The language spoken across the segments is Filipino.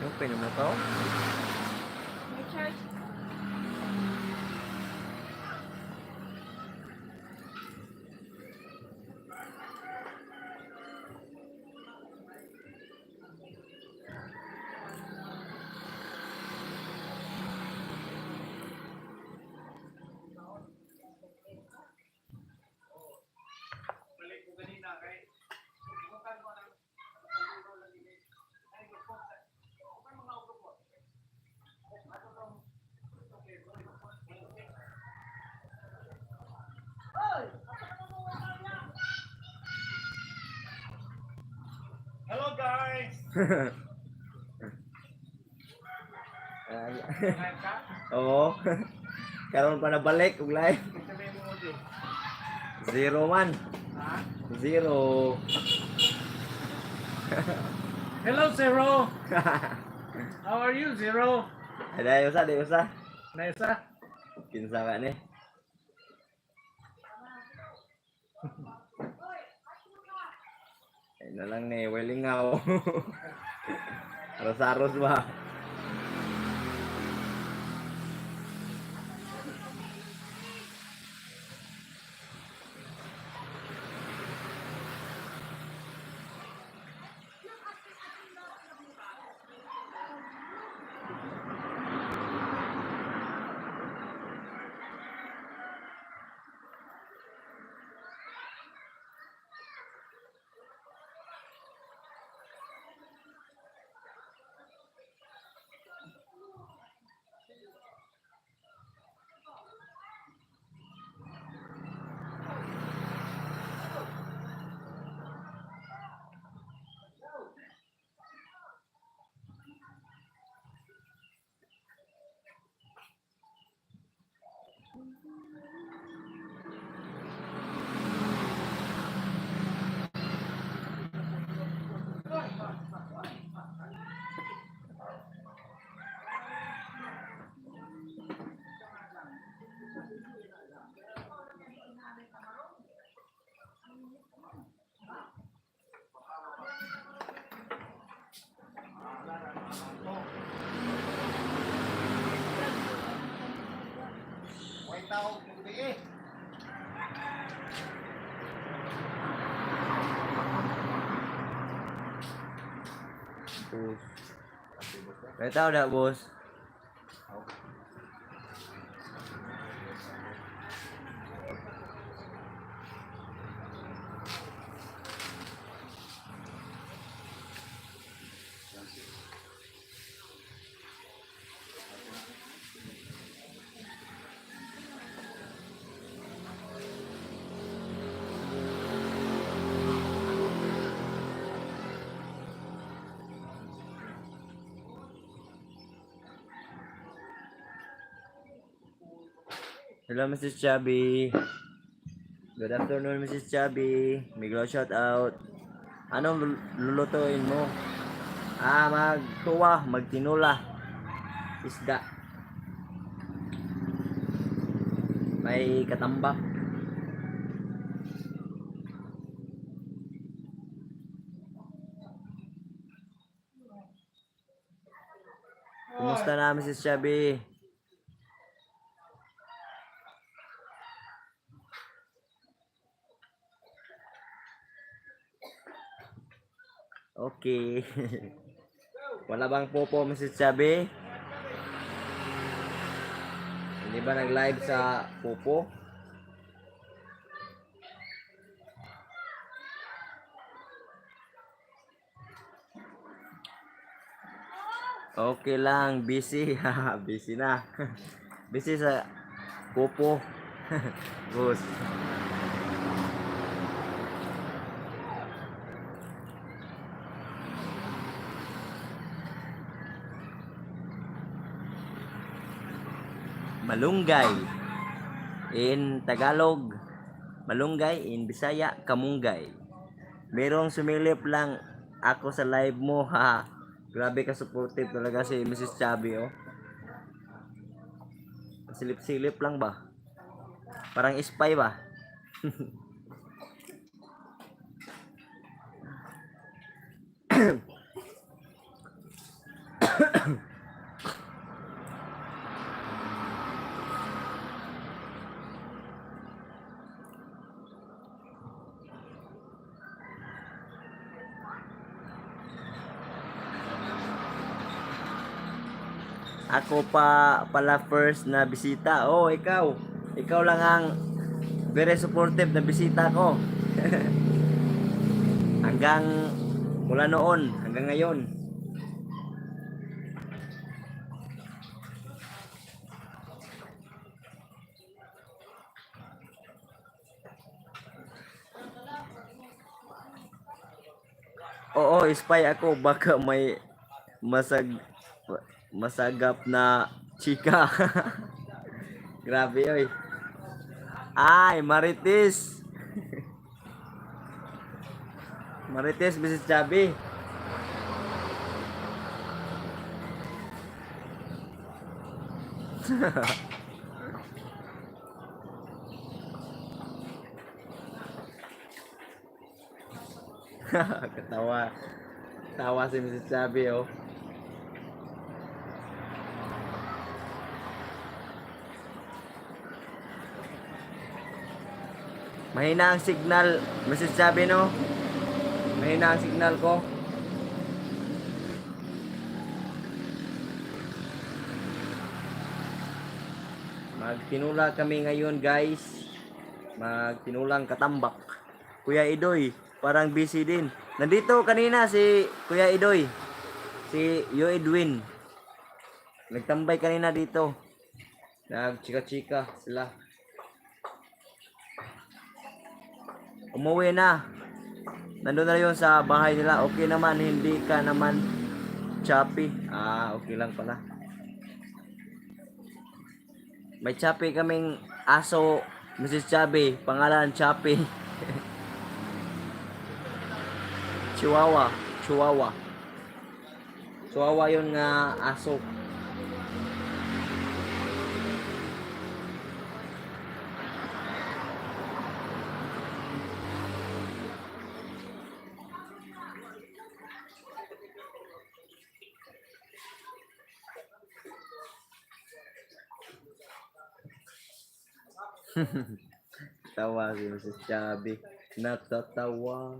Yung painom na to? May charge. Hello guys! Live ka? Oo. Karon pa na balik ug live. Sabihin mo Odi. 0 man. Ha? 0. Hello Zero! How are you Zero? Ada usa, di usa. Naisa? Kinsa ka ni? Ay na lang ni, welingaw. Aros-aros ba? May tao kundi eh. Bos. Kaya tao dah, bos. Hello, Mrs. Chubby. Good afternoon, Mrs. Chubby. Miglo shout out. Anong lulutuin mo? Magtuwa, magtinula. Isda. May katambak. Kumusta na, Mrs. Chubby? Okay. Wala bang popo, Mrs. Chubby? Hindi ba nag-live sa popo? Okay lang, busy. Busy na. Busy sa popo. Boss. Malunggay in Tagalog, malunggay in Bisaya, kamunggay. Merong sumilip lang ako sa live mo, ha. Grabe ka supportive talaga si Mrs. Chubby, oh. Silip-silip lang ba? Parang spy ba? Ako pa pala first na bisita. Oh, ikaw. Ikaw lang ang very supportive na bisita ko. Hanggang mula noon hanggang ngayon. Oo, spy ako, baka may masagap na chika. Grabe oy. Ay, Marites. Marites, Mrs. Chubby. Ketawa. Tawa si Mrs. Chubby, oh. Mahina ang signal, Mrs. Chubby, no? Mahina ang signal ko. Magtinula kami ngayon, guys. Magtinulang katambak. Kuya Idoy, parang busy din. Nandito kanina si Kuya Idoy. Si Yo Edwin. Nagtambay kanina dito. Nagchika-chika sila. Umuwi na. Nandun na yun sa bahay nila. Okay naman, hindi ka naman choppy. Ah, okay lang pala. May choppy kaming aso, Mrs. Chubby. Pangalan Choppy. Chihuahua. Chihuahua. Chihuahua yun nga aso. Tawa si Mrs. Chubby. Natatawa.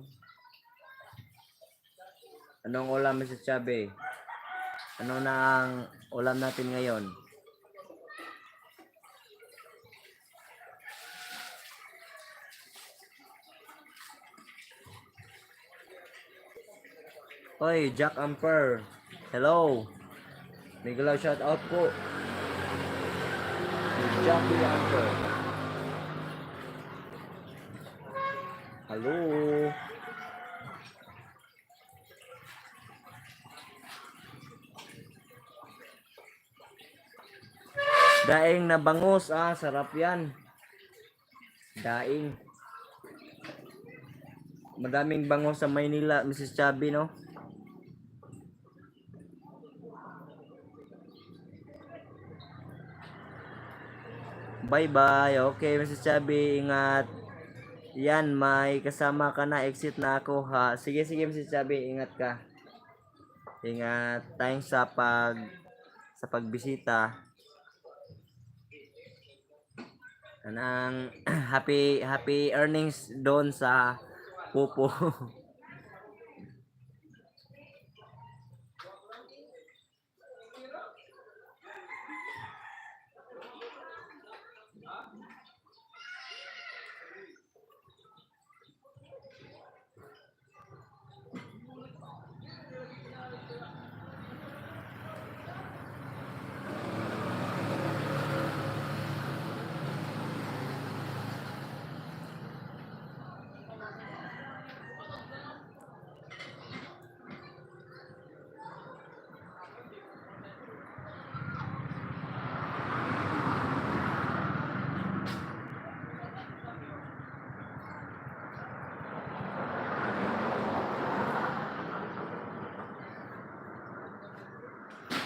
Anong ulam, Mrs. Chubby? Ano na ang ulam natin ngayon? Hoy, Jack Amper. Hello. May galaw shout out po. Si Jackie Amper. Hello. Daing na bangus, sarap yan. Daing. Madaming bangus sa Maynila, Mrs. Chubby, no? Bye-bye. Okay, Mrs. Chubby, ingat. Yan, may kasama ka na. Exit na ako, ha? Sige, sige, Mrs. Chubby, ingat ka. Ingat. Thanks sa pagbisita. Anang happy earnings doon sa Pupo.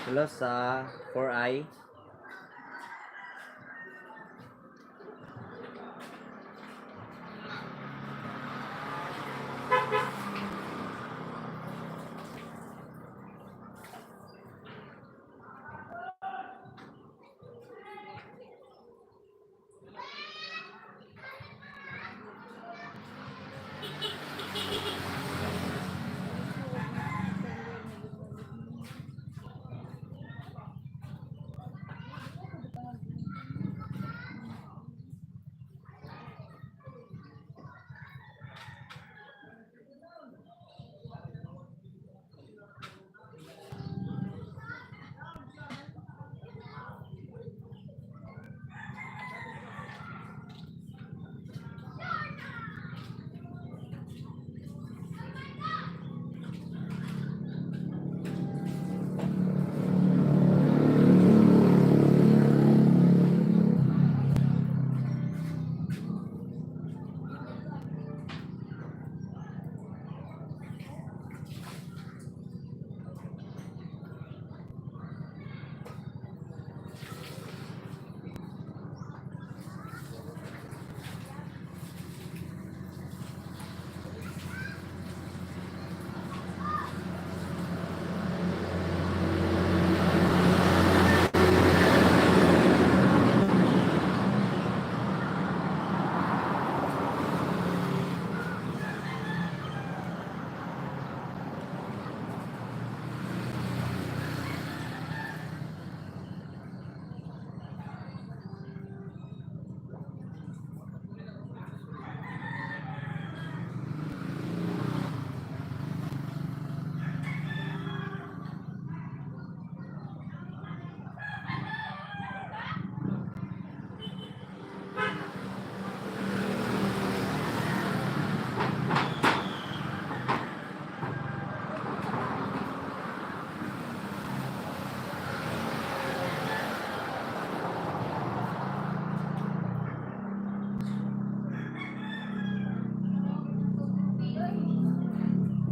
Hello sa 4i.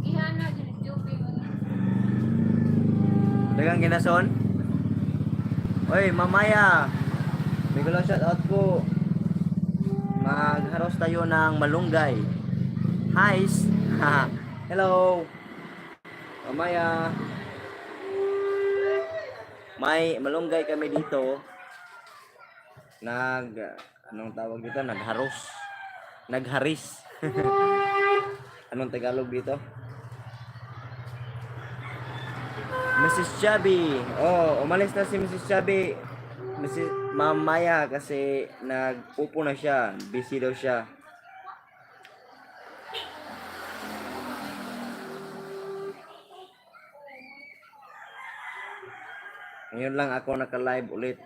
Ihana dili tubig. Dagang ginason. Oy, mamaya. May gulang shout out ko. Magharos tayo ng malunggay. Hi's. Hello. Mamaya. May malunggay kami dito. Anong tawag dito? Nagharis. Anong Tagalog dito? Mrs. Chubby. Oh, umalis na si Mrs. Chubby. Mamaya kasi nagpupo na siya. Busy daw siya. Ngayon lang ako naka-live ulit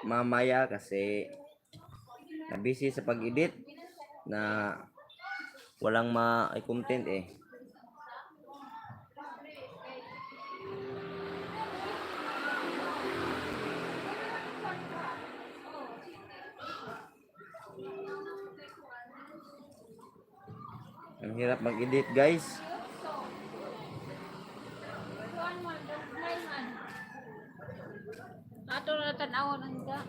mamaya kasi na busy sa pag-edit na walang ma-content eh. Ang hirap mag-edit, guys. Kuan man, dagmay man. Ato na tan-awon ang da.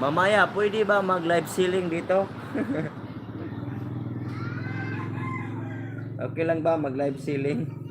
Mamaya, pwede ba mag-live selling dito? Okay lang ba mag-live selling?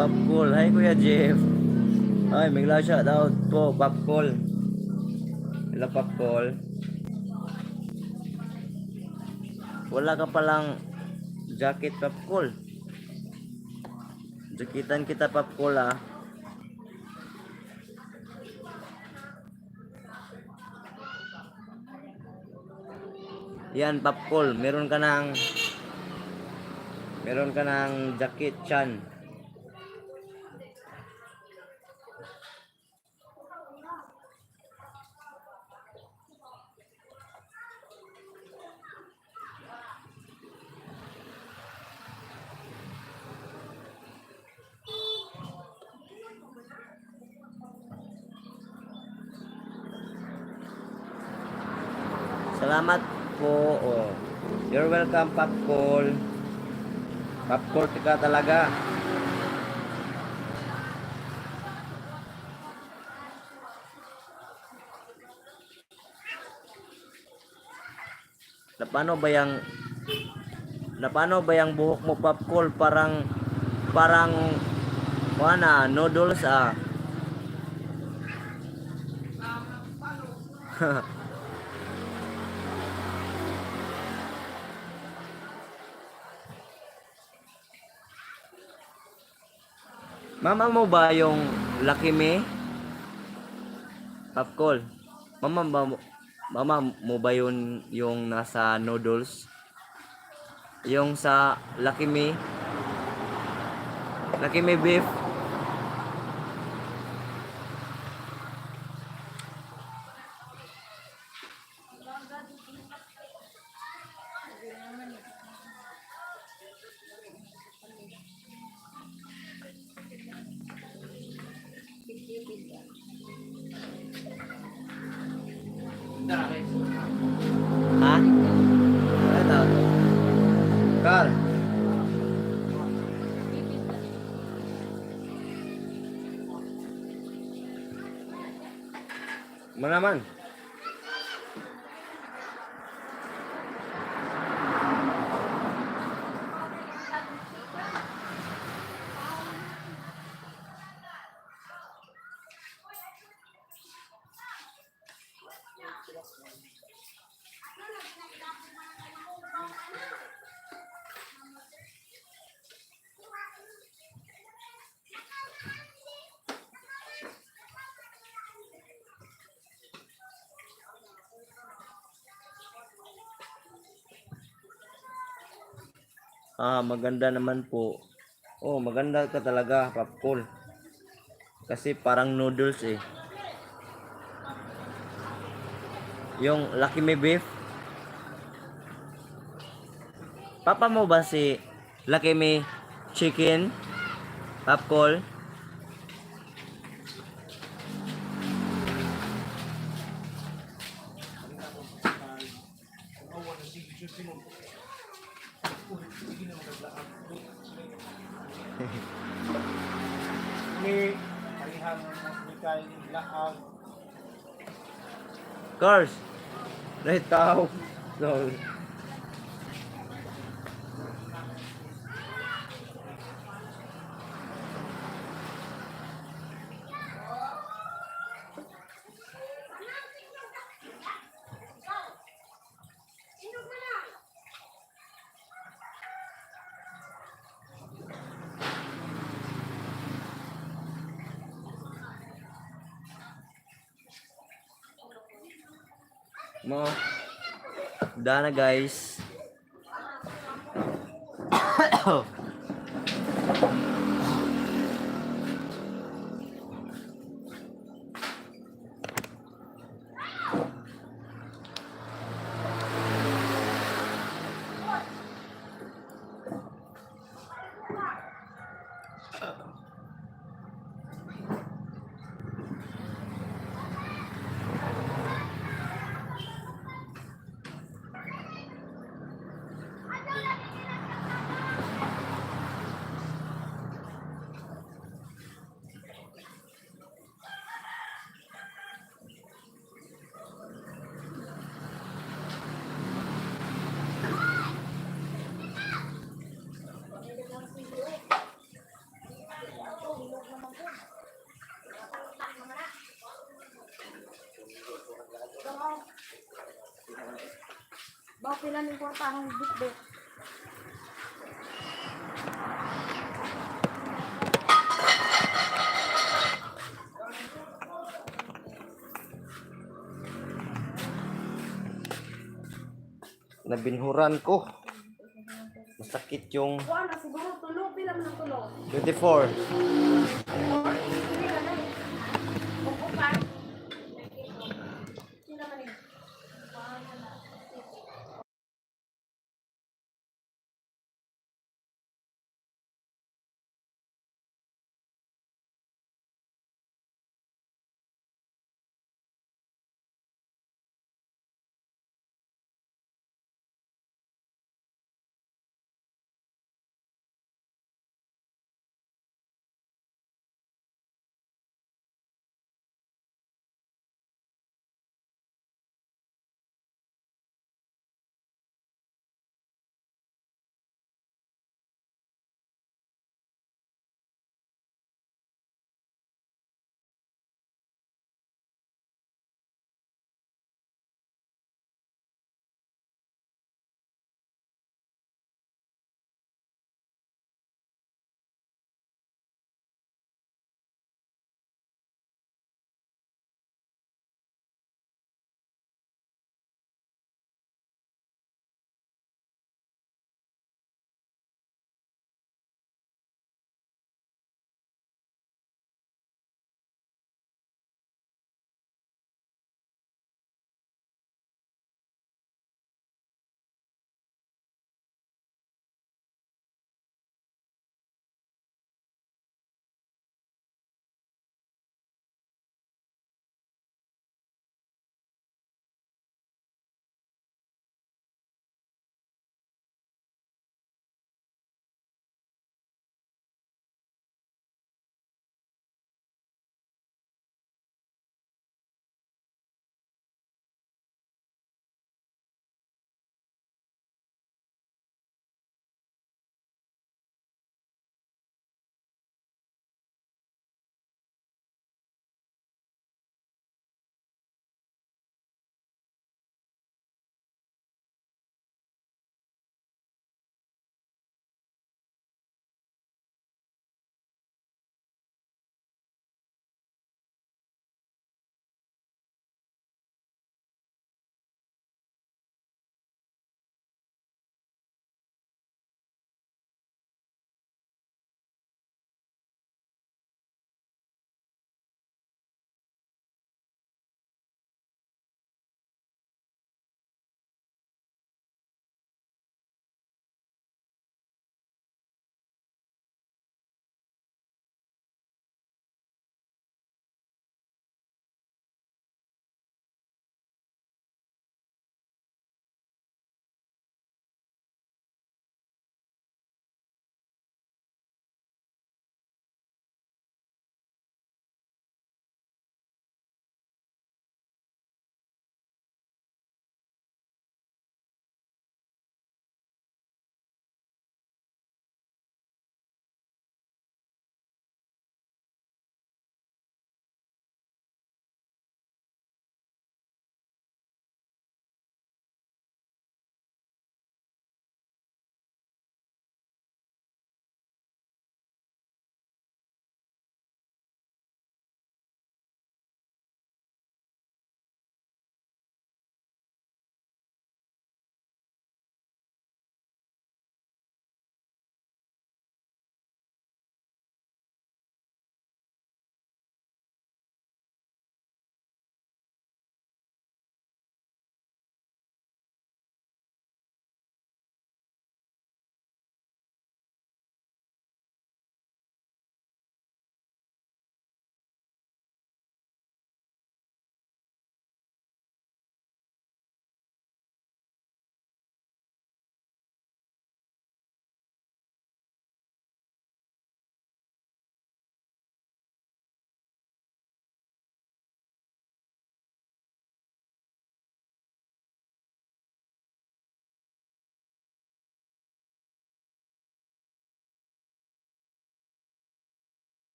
Popcool. Hi, Kuya Jeff. Ay, bigla shout out po, Popcool. Hello, Popcool. Wala ka palang jacket, Popcool. Jacketan kita, Popcool, ah. Yan, Popcool. Meron ka ng jacket, Chan. Salamat po. Oh. You're welcome, Popcool. Popcool ka talaga. Na paano ba yung buhok mo, Popcool? Parang noodles, ah. Mama mo ba yung Lucky Me? Popcool. Mama mo ba yun yung nasa noodles? Yung sa Lucky Me? Lucky Me beef? Ha? Ito. Carl. Manaman. Maganda naman po. Oh, maganda ka talaga, Popcool. Kasi parang noodles eh. Yung Lucky Me beef. Papa mo ba si Lucky Me chicken? Popcool? Ni parihang mikay laag. Cars. Right tao. So, mo. Dana guys. na ng kwartahong bitbit. Nabinhuran ko. Masakit yung Kuha na siguro tulog. Bilang ng tulog. 24. Hindi ka na eh. Bukukan.